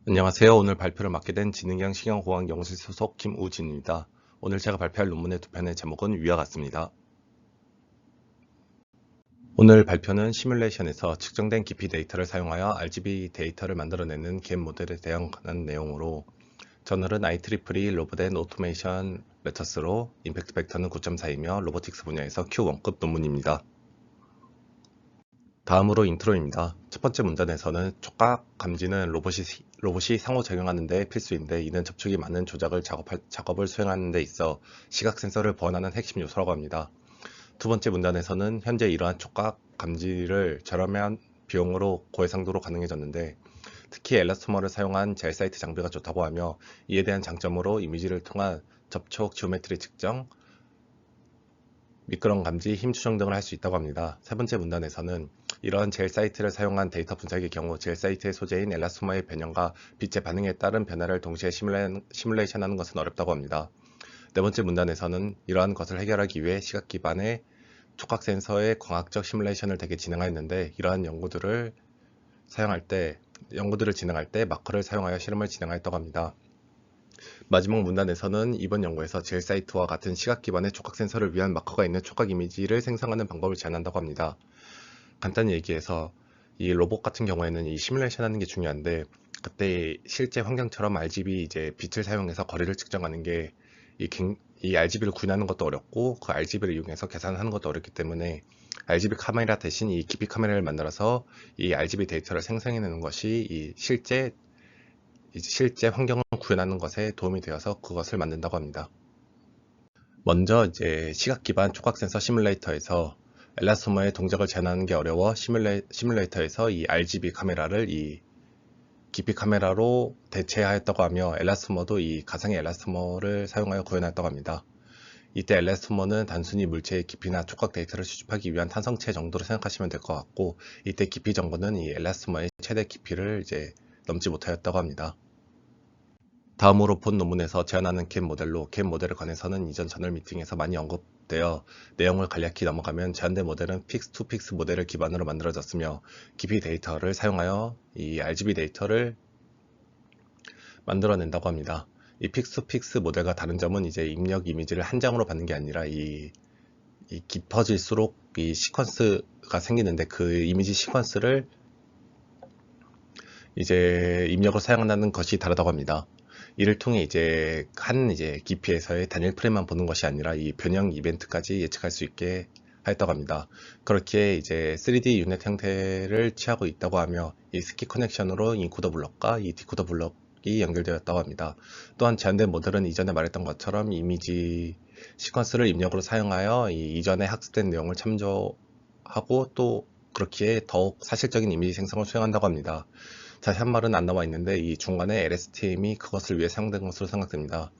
안녕하세요. 오늘 발표를 맡게 된 지능형 식형공학 연구실 소속 김우진입니다. 오늘 제가 발표할 논문의 두 편의 제목은 위와 같습니다. 오늘 발표는 시뮬레이션에서 측정된 깊이 데이터를 사용하여 RGB 데이터를 만들어내는 겟 모델에 대한 내용으로 저널은 IEEE 로봇 앤 오토메이션 레터스로 임팩트 팩터는 9.4이며 로보틱스 분야에서 Q1급 논문입니다. 다음으로 인트로입니다. 첫 번째 문단에서는 촉각 감지는 로봇이 상호작용하는 데 필수인데 이는 접촉이 많은 작업을 수행하는 데 있어 시각 센서를 보완하는 핵심 요소라고 합니다. 두 번째 문단에서는 현재 이러한 촉각 감지를 저렴한 비용으로 고해상도로 가능해졌는데 특히 엘라스토머를 사용한 젤 사이트 장비가 좋다고 하며 이에 대한 장점으로 이미지를 통한 접촉 지오메트리 측정, 미끄럼 감지, 힘 추정 등을 할 수 있다고 합니다. 세 번째 문단에서는 이러한 젤 사이트를 사용한 데이터 분석의 경우 젤 사이트의 소재인 엘라스토머의 변형과 빛의 반응에 따른 변화를 동시에 시뮬레이션하는 것은 어렵다고 합니다. 네 번째 문단에서는 이러한 것을 해결하기 위해 시각 기반의 촉각 센서의 광학적 시뮬레이션을 대개 진행하였는데 이러한 연구들을 진행할 때 마커를 사용하여 실험을 진행하였다고 합니다. 마지막 문단에서는 이번 연구에서 젤 사이트와 같은 시각 기반의 촉각 센서를 위한 마커가 있는 촉각 이미지를 생성하는 방법을 제안한다고 합니다. 간단히 얘기해서 이 로봇 같은 경우에는 이 시뮬레이션 하는 게 중요한데 그때 실제 환경처럼 RGB 빛을 사용해서 거리를 측정하는 게 이 RGB를 구현하는 것도 어렵고 그 RGB를 이용해서 계산하는 것도 어렵기 때문에 RGB 카메라 대신 이 깊이 카메라를 만들어서 이 RGB 데이터를 생성해내는 것이 이 실제 환경을 구현하는 것에 도움이 되어서 그것을 만든다고 합니다. 먼저 시각 기반 촉각 센서 시뮬레이터에서 엘라스토머의 동작을 재현하는 게 어려워 시뮬레이터에서 이 RGB 카메라를 이 깊이 카메라로 대체하였다고 하며 엘라스토머도 이 가상의 엘라스토머를 사용하여 구현하였다고 합니다. 이때 엘라스토머는 단순히 물체의 깊이나 촉각 데이터를 수집하기 위한 탄성체 정도로 생각하시면 될 것 같고 이때 깊이 정보는 이 엘라스토머의 최대 깊이를 넘지 못하였다고 합니다. 다음으로 본 논문에서 제안하는 겟 모델로 겟 모델에 관해서는 이전 저널 미팅에서 많이 언급되어 내용을 간략히 넘어가면 제안된 모델은 픽스 투 픽스 모델을 기반으로 만들어졌으며 깊이 데이터를 사용하여 이 RGB 데이터를 만들어낸다고 합니다. 이 픽스 투 픽스 모델과 다른 점은 입력 이미지를 한 장으로 받는 게 아니라 이 깊어질수록 이 시퀀스가 생기는데 그 이미지 시퀀스를 입력을 사용한다는 것이 다르다고 합니다. 이를 통해 한 깊이에서의 단일 프레임만 보는 것이 아니라 이 변형 이벤트까지 예측할 수 있게 하였다고 합니다. 그렇게 3D 유닛 형태를 취하고 있다고 하며 이 스키 커넥션으로 인코더 블럭과 이 디코더 블럭이 연결되었다고 합니다. 또한 제안된 모델은 이전에 말했던 것처럼 이미지 시퀀스를 입력으로 사용하여 이전에 학습된 내용을 참조하고 또 그렇기에 더욱 사실적인 이미지 생성을 수행한다고 합니다. 자세한 말은 안 나와 있는데 이 중간에 LSTM이 그것을 위해 사용된 것으로 생각됩니다.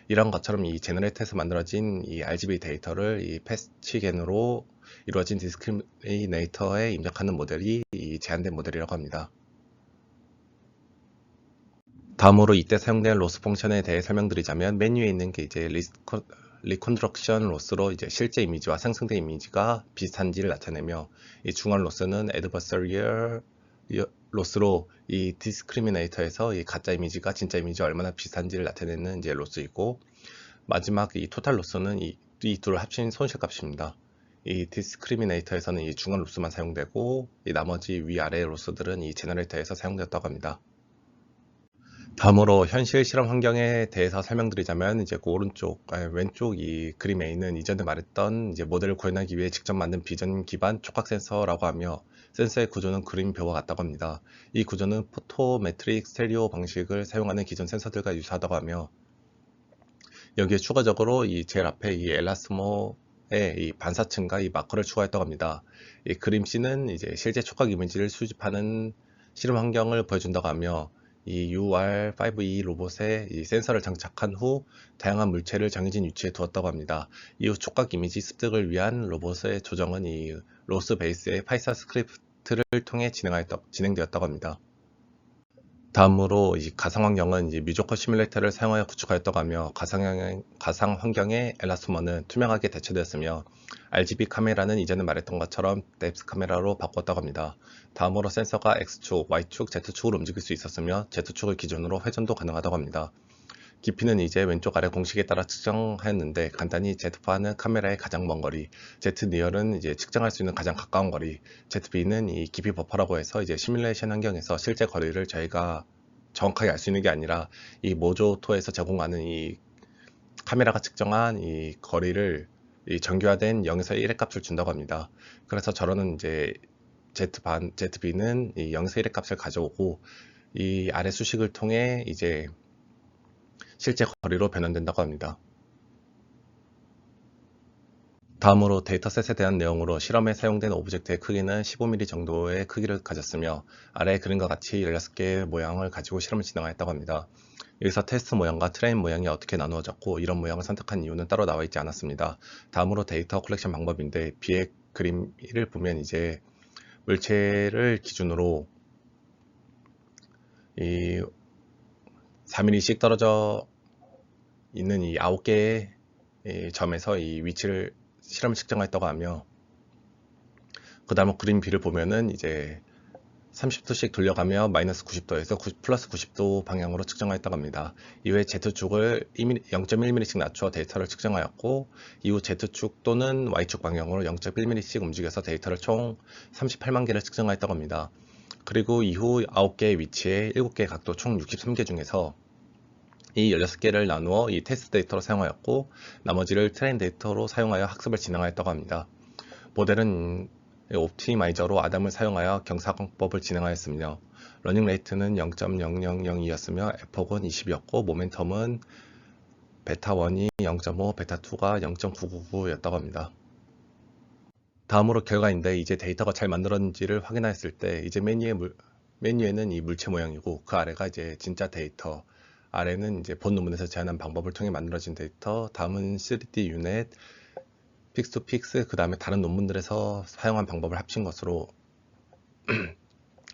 이런 것처럼 이 제너레이터에서 만들어진 이 RGB 데이터를 이 패치겐으로 이루어진 디스크리미네이터에 입력하는 모델이 이 제한된 모델이라고 합니다. 다음으로 이때 사용된 로스 펑션에 대해 설명드리자면 맨 위에 있는 게 리컨스트럭션 로스로 실제 이미지와 생성된 이미지가 비슷한지를 나타내며 이 중간 로스는 adversarial 로스로 이 디스크리미네이터에서 이 가짜 이미지가 진짜 이미지와 얼마나 비슷한지를 나타내는 로스이고 마지막 이 토탈 로스는 이 둘을 합친 손실값입니다. 이 디스크리미네이터에서는 이 중간 로스만 사용되고 이 나머지 위아래 로스들은 이 제너레이터에서 사용되었다고 합니다. 다음으로 현실 실험 환경에 대해서 설명드리자면 왼쪽 이 그림에 있는 이전에 말했던 모델을 구현하기 위해 직접 만든 비전 기반 촉각 센서라고 하며 센서의 구조는 그림표와 같다고 합니다. 이 구조는 포토메트릭 스테레오 방식을 사용하는 기존 센서들과 유사하다고 하며 여기에 추가적으로 이 제일 앞에 이 엘라스모의 이 반사층과 이 마커를 추가했다고 합니다. 이 그림 C는 실제 촉각 이미지를 수집하는 실험 환경을 보여준다고 하며 이 UR5E 로봇에 이 센서를 장착한 후 다양한 물체를 정해진 위치에 두었다고 합니다. 이후 촉각 이미지 습득을 위한 로봇의 조정은 이 로스 베이스의 파이썬 스크립트를 통해 진행되었다고 합니다. 다음으로 이 가상 환경은 이제 뮤지컬 시뮬레이터를 사용하여 구축하였다고 하며 가상 환경의 엘라스머는 투명하게 대체되었으며 RGB 카메라는 이전에 말했던 것처럼 뎁스 카메라로 바꿨다고 합니다. 다음으로 센서가 X축, Y축, Z축으로 움직일 수 있었으며 Z축을 기준으로 회전도 가능하다고 합니다. 깊이는 이제 왼쪽 아래 공식에 따라 측정하였는데 간단히 Z파는 카메라의 가장 먼 거리, Z니얼은 이제 측정할 수 있는 가장 가까운 거리, ZB는 이 깊이 버퍼라고 해서 이제 시뮬레이션 환경에서 실제 거리를 저희가 정확하게 알 수 있는 게 아니라 이 모조토에서 제공하는 이 카메라가 측정한 이 거리를 이 정교화된 0에서 1의 값을 준다고 합니다. 그래서 저러는 이제 ZB는 이 0에서 1의 값을 가져오고 이 아래 수식을 통해 이제 실제 거리로 변환된다고 합니다. 다음으로 데이터셋에 대한 내용으로 실험에 사용된 오브젝트의 크기는 15mm 정도의 크기를 가졌으며 아래의 그림과 같이 16개의 모양을 가지고 실험을 진행하였다고 합니다. 여기서 테스트 모양과 트레인 모양이 어떻게 나누어졌고 이런 모양을 선택한 이유는 따로 나와 있지 않았습니다. 다음으로 데이터 컬렉션 방법인데 비의 그림 1을 보면 이제 물체를 기준으로 이 4mm씩 떨어져 있는 이 9개의 점에서 이 위치를 실험을 측정했다고 하며 그 다음에 그림 B를 보면은 이제 30도씩 돌려가며 마이너스 90도에서 플러스 90도 방향으로 측정하였다고 합니다. 이후에 Z축을 0.1mm씩 낮춰 데이터를 측정하였고 이후 Z축 또는 Y축 방향으로 0.1mm씩 움직여서 데이터를 총 38만 개를 측정하였다고 합니다. 그리고 이후 9개의 위치에 7개의 각도 총 63개 중에서 이 16개를 나누어 이 테스트 데이터로 사용하였고 나머지를 트레인 데이터로 사용하여 학습을 진행하였다고 합니다. 모델은 옵티마이저로 아담을 사용하여 경사광법을 진행하였으며 러닝 레이트는 0.0002였으며 F폭은 20이었고 모멘텀은 베타1이 0.5, 베타2가 0.999였다고 합니다. 다음으로 결과인데 이제 데이터가 잘 만들었는지를 확인하였을 때 이제 메뉴에는 이 물체 모양이고 그 아래가 이제 진짜 데이터, 아래는 이제 본 논문에서 제안한 방법을 통해 만들어진 데이터, 다음은 3D 유닛, 픽스 투 픽스, 그 다음에 다른 논문들에서 사용한 방법을 합친 것으로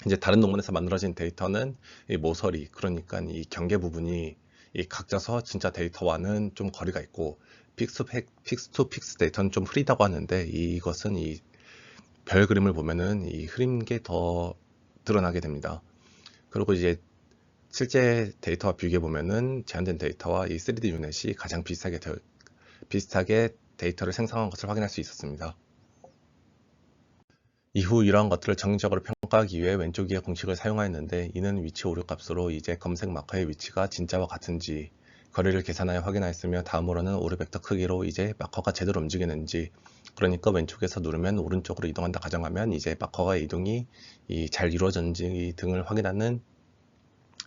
이제 다른 논문에서 만들어진 데이터는 이 모서리, 그러니까 이 경계 부분이 이 각져서 진짜 데이터와는 좀 거리가 있고 픽스 투 픽스 데이터는 좀 흐리다고 하는데 이것은 이 별 그림을 보면은 이 흐린 게 더 드러나게 됩니다. 그리고 이제 실제 데이터와 비교해 보면은 제한된 데이터와 이 3D 유닛이 가장 비슷하게 데이터를 생성한 것을 확인할 수 있었습니다. 이후 이러한 것들을 정리적으로 평가하기 위해 왼쪽 위의 공식을 사용하였는데 이는 위치 오류 값으로 이제 검색 마커의 위치가 진짜와 같은지 거리를 계산하여 확인하였으며 다음으로는 오류 벡터 크기로 이제 마커가 제대로 움직이는지, 그러니까 왼쪽에서 누르면 오른쪽으로 이동한다 가정하면 이제 마커의 이동이 잘 이루어졌는지 등을 확인하는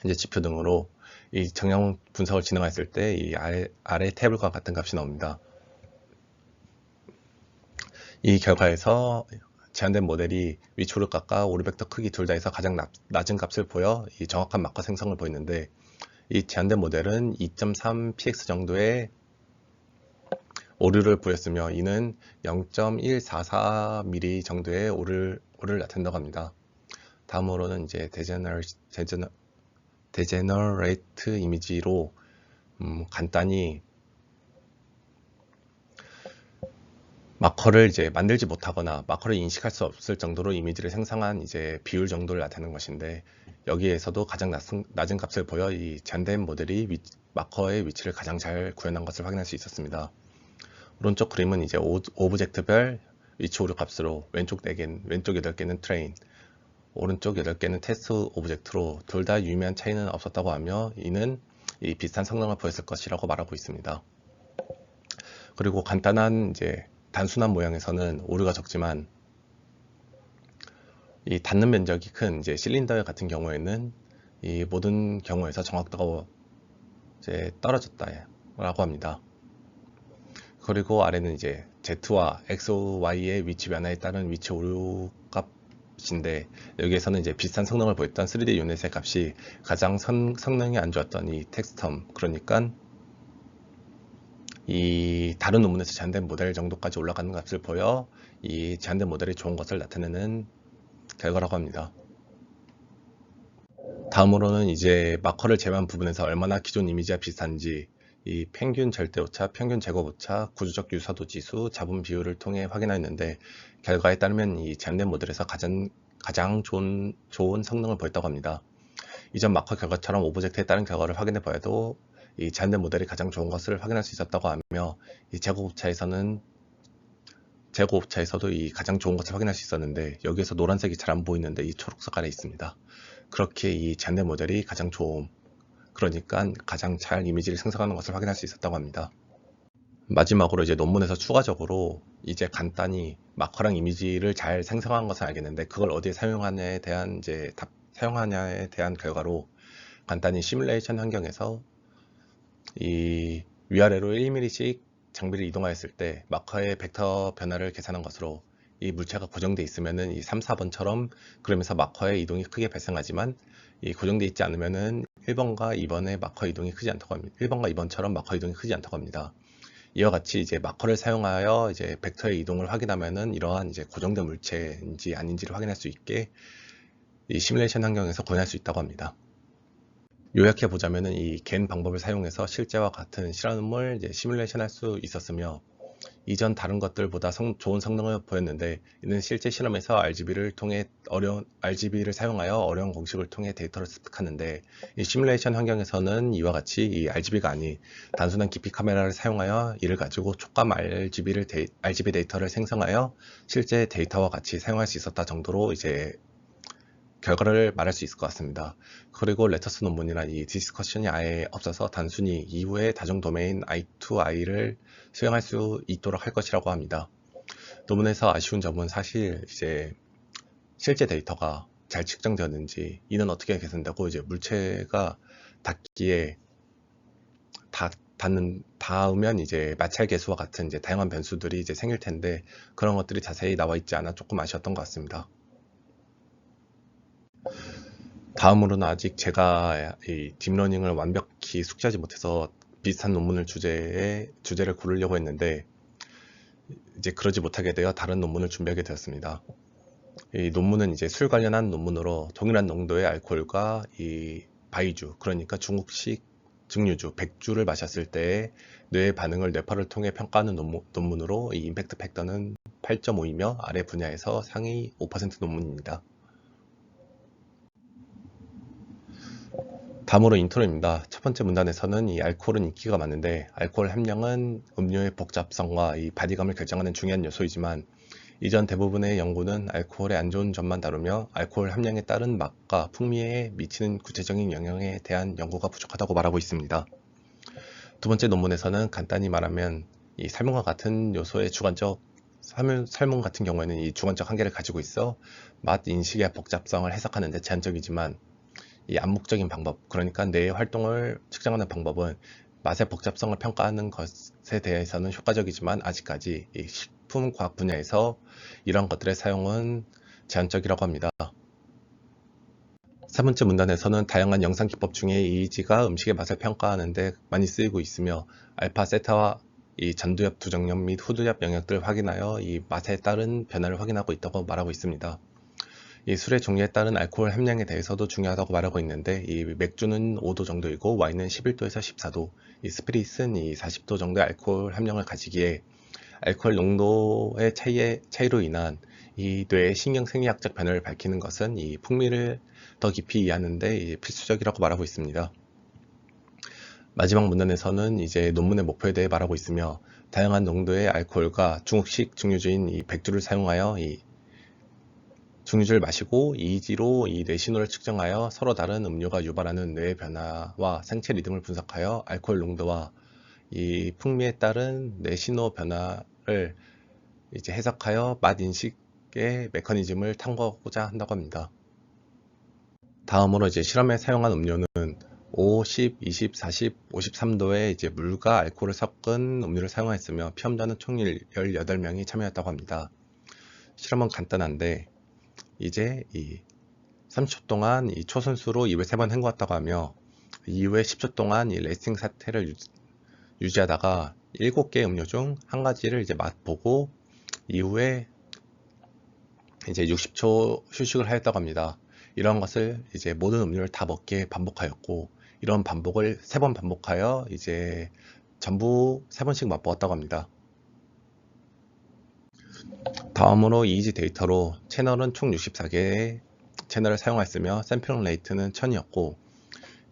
이제 지표 등으로 이 정량 분석을 진행했을 때 이 아래 테이블과 같은 값이 나옵니다. 이 결과에서 제한된 모델이 위치 오류 값과 오류 벡터 크기 둘 다에서 가장 낮은 값을 보여 이 정확한 마커 생성을 보이는데 이 제한된 모델은 2.3 px 정도의 오류를 보였으며 이는 0.144mm 정도의 오류를 나타낸다고 합니다. 다음으로는 이제 데제너레이트 이미지로 간단히 마커를 이제 만들지 못하거나 마커를 인식할 수 없을 정도로 이미지를 생성한 이제 비율 정도를 나타내는 것인데 여기에서도 가장 낮은 값을 보여 이 제한된 모델이 마커의 위치를 가장 잘 구현한 것을 확인할 수 있었습니다. 오른쪽 그림은 이제 오브젝트별 위치 오류 값으로 왼쪽 8개는 트레인, 오른쪽 8개는 테스트 오브젝트로 둘 다 유의미한 차이는 없었다고 하며 이는 이 비슷한 성능을 보였을 것이라고 말하고 있습니다. 그리고 간단한 이제 단순한 모양에서는 오류가 적지만 이 닿는 면적이 큰 이제 실린더 같은 경우에는 이 모든 경우에서 정확도가 이제 떨어졌다라고 합니다. 그리고 아래는 이제 Z와 X, Y의 위치 변화에 따른 위치 오류 값인데 여기에서는 이제 비슷한 성능을 보였던 3D 유닛의 값이 가장 성능이 안 좋았던 이 텍스텀, 그러니까 이 다른 논문에서 제한된 모델 정도까지 올라가는 값을 보여 이 제한된 모델이 좋은 것을 나타내는 결과라고 합니다. 다음으로는 이제 마커를 제외한 부분에서 얼마나 기존 이미지와 비슷한지 이 평균 절대오차, 평균 제곱오차, 구조적 유사도 지수, 잡음 비율을 통해 확인하였는데 결과에 따르면 이 제한된 모델에서 가장 좋은 성능을 보였다고 합니다. 이전 마커 결과처럼 오브젝트에 따른 결과를 확인해 보아도 이 제한된 모델이 가장 좋은 것을 확인할 수 있었다고 하며 이 제곱오차에서도 이 가장 좋은 것을 확인할 수 있었는데 여기에서 노란색이 잘 안 보이는데 이 초록색 아래 있습니다. 그렇게 이 제한된 모델이 가장 좋음, 그러니까 가장 잘 이미지를 생성하는 것을 확인할 수 있었다고 합니다. 마지막으로 이제 논문에서 추가적으로 이제 간단히 마커랑 이미지를 잘 생성한 것을 알겠는데 그걸 어디에 사용하냐에 대한 결과로 간단히 시뮬레이션 환경에서 이 위아래로 1mm씩 장비를 이동하였을 때 마커의 벡터 변화를 계산한 것으로 이 물체가 고정되어 있으면은 이 3, 4번처럼 그러면서 마커의 이동이 크게 발생하지만 이 고정되어 있지 않으면은 1번과 2번의 마커 이동이 크지 않다고 합니다. 1번과 2번처럼 마커 이동이 크지 않다고 합니다. 이와 같이 이제 마커를 사용하여 이제 벡터의 이동을 확인하면은 이러한 이제 고정된 물체인지 아닌지를 확인할 수 있게 이 시뮬레이션 환경에서 구현할 수 있다고 합니다. 요약해 보자면은 이 겐 방법을 사용해서 실제와 같은 실험을 이제 시뮬레이션 할 수 있었으며 이전 다른 것들보다 좋은 성능을 보였는데 이는 실제 실험에서 RGB를 사용하여 어려운 공식을 통해 데이터를 습득하는데 이 시뮬레이션 환경에서는 이와 같이 이 RGB가 아닌 단순한 깊이 카메라를 사용하여 이를 가지고 촉감 RGB 데이터를 생성하여 실제 데이터와 같이 사용할 수 있었다 정도로 이제 결과를 말할 수 있을 것 같습니다. 그리고 레터스 논문이나 이 디스커션이 아예 없어서 단순히 이후에 다중 도메인 I2I를 수행할 수 있도록 할 것이라고 합니다. 논문에서 아쉬운 점은 사실 이제 실제 데이터가 잘 측정되었는지, 이는 어떻게 계산되고 이제 물체가 닿으면 이제 마찰 계수와 같은 이제 다양한 변수들이 이제 생길 텐데 그런 것들이 자세히 나와 있지 않아 조금 아쉬웠던 것 같습니다. 다음으로는 아직 제가 이 딥러닝을 완벽히 숙지하지 못해서 비슷한 논문을 주제를 고르려고 했는데 이제 그러지 못하게 되어 다른 논문을 준비하게 되었습니다. 이 논문은 이제 술 관련한 논문으로 동일한 농도의 알코올과 이 바이주, 그러니까 중국식 증류주, 백주를 마셨을 때 뇌의 반응을 뇌파를 통해 평가하는 논문으로 이 임팩트 팩터는 8.5이며 아래 분야에서 상위 5% 논문입니다. 다음으로 인트로입니다. 첫 번째 문단에서는 이 알코올은 인기가 많은데 알코올 함량은 음료의 복잡성과 이 바디감을 결정하는 중요한 요소이지만 이전 대부분의 연구는 알코올의 안 좋은 점만 다루며 알코올 함량에 따른 맛과 풍미에 미치는 구체적인 영향에 대한 연구가 부족하다고 말하고 있습니다. 두 번째 논문에서는 간단히 말하면 이 살몬과 같은 요소의 살몬 같은 경우에는 이 주관적 한계를 가지고 있어 맛 인식의 복잡성을 해석하는 데 제한적이지만 이 암묵적인 방법, 그러니까 뇌의 활동을 측정하는 방법은 맛의 복잡성을 평가하는 것에 대해서는 효과적이지만 아직까지 이 식품과학 분야에서 이런 것들의 사용은 제한적이라고 합니다. 세 번째 문단에서는 다양한 영상 기법 중에 EEG가 음식의 맛을 평가하는 데 많이 쓰이고 있으며 알파, 세타와 이 전두엽, 두정엽 및 후두엽 영역들을 확인하여 이 맛에 따른 변화를 확인하고 있다고 말하고 있습니다. 이 술의 종류에 따른 알코올 함량에 대해서도 중요하다고 말하고 있는데 이 맥주는 5도 정도이고 와인은 11도에서 14도, 이 스피릿은 이 40도 정도의 알코올 함량을 가지기에 알코올 농도의 차이로 인한 이 뇌의 신경생리학적 변화를 밝히는 것은 이 풍미를 더 깊이 이해하는 데 필수적이라고 말하고 있습니다. 마지막 문단에서는 이제 논문의 목표에 대해 말하고 있으며 다양한 농도의 알코올과 중국식 증류주인 이 백주를 사용하여 이 증류주를 마시고 EEG로 이 뇌 신호를 측정하여 서로 다른 음료가 유발하는 뇌의 변화와 생체 리듬을 분석하여 알코올 농도와 이 풍미에 따른 뇌 신호 변화를 이제 해석하여 맛 인식의 메커니즘을 탐구하고자 한다고 합니다. 다음으로 이제 실험에 사용한 음료는 5, 10, 20, 40, 53도의 이제 물과 알코올을 섞은 음료를 사용하였으며 피험자는 총 18명이 참여했다고 합니다. 실험은 간단한데 이제 이 30초 동안 이 초순수로 입을 3번 헹구었다고 하며 이후에 10초 동안 이 레스팅 상태를 유지하다가 7개 음료 중 한 가지를 이제 맛보고 이후에 이제 60초 휴식을 하였다고 합니다. 이런 것을 이제 모든 음료를 다 먹게 반복하였고, 이런 반복을 3번 반복하여 이제 전부 3번씩 맛보았다고 합니다. 다음으로 이지 데이터로 채널은 총 64개의 채널을 사용하였으며 샘플링 레이트는 1000이었고,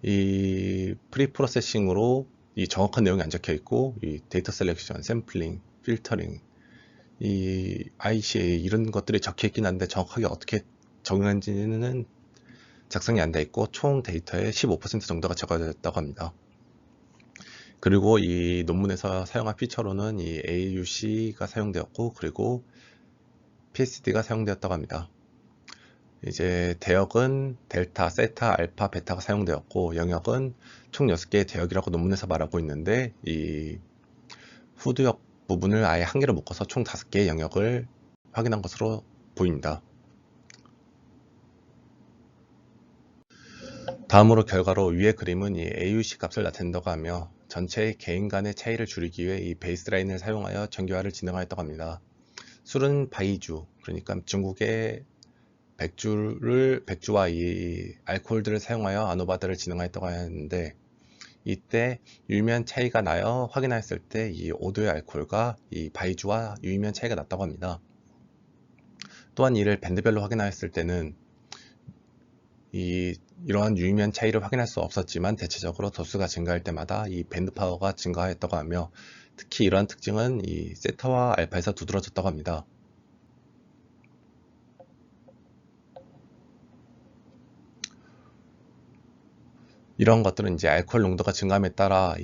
이 프리 프로세싱으로 이 정확한 내용이 안 적혀 있고, 이 데이터 셀렉션, 샘플링, 필터링, 이 ICA 이런 것들이 적혀 있긴 한데 정확하게 어떻게 적용한지는 작성이 안 돼 있고, 총 데이터의 15% 정도가 적어졌다고 합니다. 그리고 이 논문에서 사용한 피처로는 이 AUC가 사용되었고, 그리고 PSD가 사용되었다고 합니다. 이제 대역은 델타, 세타, 알파, 베타가 사용되었고, 영역은 총 6개의 대역이라고 논문에서 말하고 있는데, 이 후두역 부분을 아예 한 개로 묶어서 총 5개의 영역을 확인한 것으로 보입니다. 다음으로 결과로 위의 그림은 이 AUC 값을 나타낸다고 하며 전체의 개인 간의 차이를 줄이기 위해 이 베이스라인을 사용하여 정교화를 진행하였다고 합니다. 술은 바이주, 그러니까 중국의 백주와 이 알코올들을 사용하여 아노바드를 진행하였다고 하는데, 이때 유의미한 차이가 나여 확인하였을 때 이 5도의 알코올과 이 바이주와 유의미한 차이가 났다고 합니다. 또한 이를 밴드별로 확인하였을 때는 이러한 유의미한 차이를 확인할 수 없었지만 대체적으로 도수가 증가할 때마다 이 밴드 파워가 증가하였다고 하며, 특히 이러한 특징은 이 세타와 알파에서 두드러졌다고 합니다. 이런 것들은 이제 알코올 농도가 증가함에 따라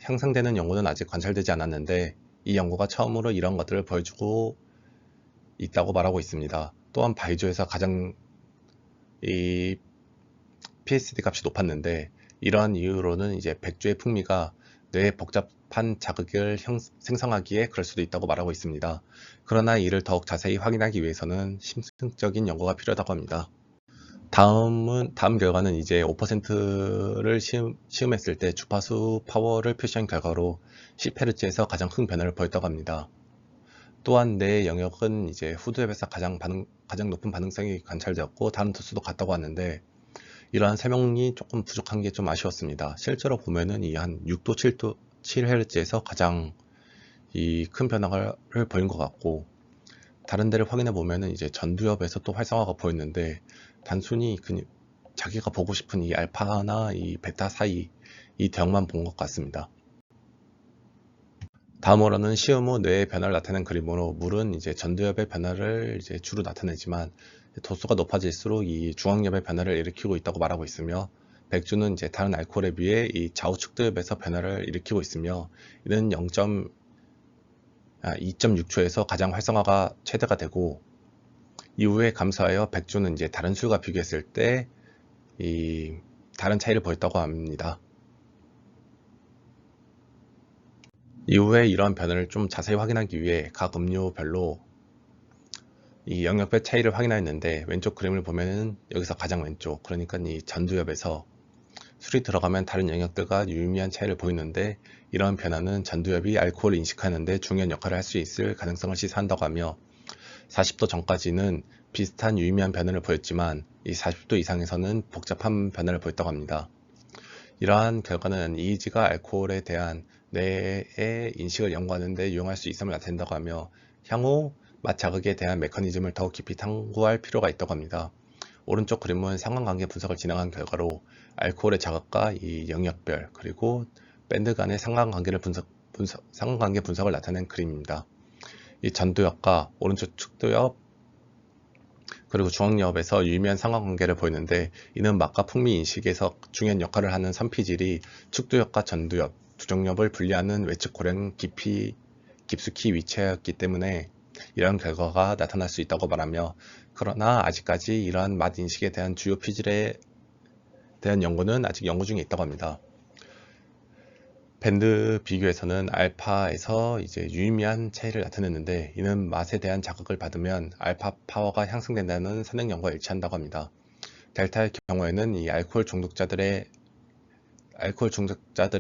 향상되는 연구는 아직 관찰되지 않았는데, 이 연구가 처음으로 이런 것들을 보여주고 있다고 말하고 있습니다. 또한 바이주에서 가장 이 PSD 값이 높았는데, 이러한 이유로는 이제 백주의 풍미가 뇌에 복잡한 자극을 생성하기에 그럴 수도 있다고 말하고 있습니다. 그러나 이를 더욱 자세히 확인하기 위해서는 심층적인 연구가 필요하다고 합니다. 다음 결과는 이제 5%를 시음했을 때 주파수 파워를 표시한 결과로 10Hz에서 가장 큰 변화를 보였다고 합니다. 또한 뇌의 영역은 이제 후두엽에서 가장 높은 반응성이 관찰되었고, 다른 도수도 같다고 하는데, 이러한 설명이 조금 부족한 게 좀 아쉬웠습니다. 실제로 보면은 이 한 6도, 7Hz에서 가장 이 큰 변화를 보인 것 같고, 다른 데를 확인해 보면은 이제 전두엽에서 또 활성화가 보였는데, 단순히 자기가 보고 싶은 이 알파나 이 베타 사이 이 대역만 본 것 같습니다. 다음으로는 시음 후 뇌의 변화를 나타낸 그림으로, 물은 이제 전두엽의 변화를 이제 주로 나타내지만 도수가 높아질수록 이 중앙엽의 변화를 일으키고 있다고 말하고 있으며, 백주는 이제 다른 알코올에 비해 이 좌우측 두엽에서 변화를 일으키고 있으며, 이는 2.6초에서 가장 활성화가 최대가 되고, 이후에 감소하여 백주는 이제 다른 술과 비교했을 때 이 다른 차이를 보였다고 합니다. 이후에 이러한 변화를 좀 자세히 확인하기 위해 각 음료별로 이 영역별 차이를 확인하였는데, 왼쪽 그림을 보면은 여기서 가장 왼쪽, 그러니까 이 전두엽에서 술이 들어가면 다른 영역들과 유의미한 차이를 보이는데, 이러한 변화는 전두엽이 알코올을 인식하는 데 중요한 역할을 할 수 있을 가능성을 시사한다고 하며, 40도 전까지는 비슷한 유의미한 변화를 보였지만 이 40도 이상에서는 복잡한 변화를 보였다고 합니다. 이러한 결과는 EEG가 알코올에 대한 뇌의 인식을 연구하는 데 유용할 수 있음을 나타낸다고 하며, 향후 맛 자극에 대한 메커니즘을 더욱 깊이 탐구할 필요가 있다고 합니다. 오른쪽 그림은 상관관계 분석을 진행한 결과로 알코올의 자극과 이 영역별 그리고 밴드 간의 상관관계 분석을 나타낸 그림입니다. 이 전두엽과 오른쪽 측두엽 그리고 중앙엽에서 유의미한 상관관계를 보이는데, 이는 맛과 풍미 인식에서 중요한 역할을 하는 선피질이 측두엽과 전두엽, 두정엽을 분리하는 외측 고랭 깊숙이 위치하였기 때문에 이러한 결과가 나타날 수 있다고 말하며, 그러나 아직까지 이러한 맛 인식에 대한 주요 피질에 대한 연구는 아직 연구 중에 있다고 합니다. 밴드 비교에서는 알파에서 이제 유의미한 차이를 나타냈는데, 이는 맛에 대한 자극을 받으면 알파 파워가 향상된다는 선행 연구와 일치한다고 합니다. 델타의 경우에는 이 알코올 중독자들의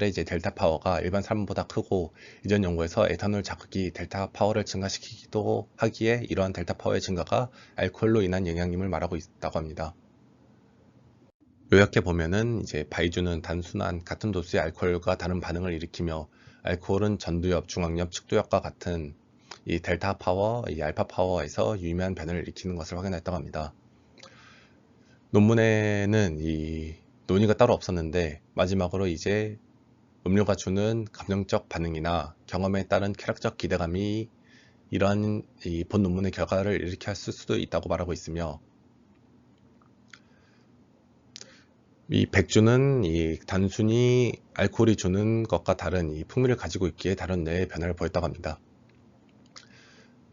이제 델타 파워가 일반 사람보다 크고, 이전 연구에서 에탄올 자극이 델타 파워를 증가시키기도 하기에 이러한 델타 파워의 증가가 알코올로 인한 영향임을 말하고 있다고 합니다. 요약해 보면은 이제 바이주는 단순한 같은 도수의 알코올과 다른 반응을 일으키며 알코올은 전두엽, 중앙엽, 측두엽과 같은 이 델타 파워, 이 알파 파워에서 유의미한 변화를 일으키는 것을 확인했다고 합니다. 논문에는 이 논의가 따로 없었는데 마지막으로 이제 음료가 주는 감정적 반응이나 경험에 따른 쾌락적 기대감이 이러한 이 본 논문의 결과를 일으킬 수도 있다고 말하고 있으며, 이 백주는 이 단순히 알코올이 주는 것과 다른 이 풍미를 가지고 있기에 다른 뇌의 변화를 보였다고 합니다.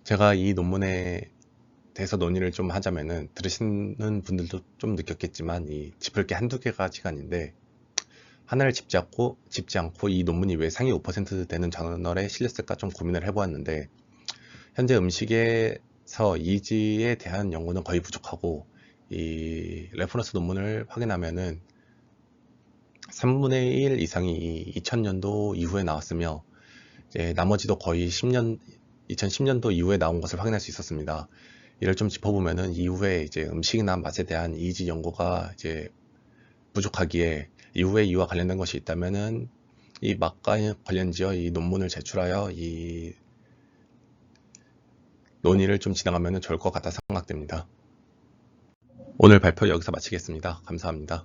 제가 이 논문에 대해서 논의를 좀 하자면은 들으시는 분들도 좀 느꼈겠지만 이 짚을 게 한두 개가지가 아닌데, 하나를 짚지 않고 이 논문이 왜 상위 5% 되는 저널에 실렸을까 좀 고민을 해보았는데, 현재 음식에서 이지에 대한 연구는 거의 부족하고 이 레퍼런스 논문을 확인하면은 3분의 1 이상이 2000년도 이후에 나왔으며, 이제 나머지도 거의 2010년도 이후에 나온 것을 확인할 수 있었습니다. 이를 좀 짚어보면은 이후에 이제 음식이나 맛에 대한 이지 연구가 이제 부족하기에 이후에 이와 관련된 것이 있다면은 이 맛과 관련지어 이 논문을 제출하여 이 논의를 좀 진행하면 좋을 것 같아 생각됩니다. 오늘 발표 여기서 마치겠습니다. 감사합니다.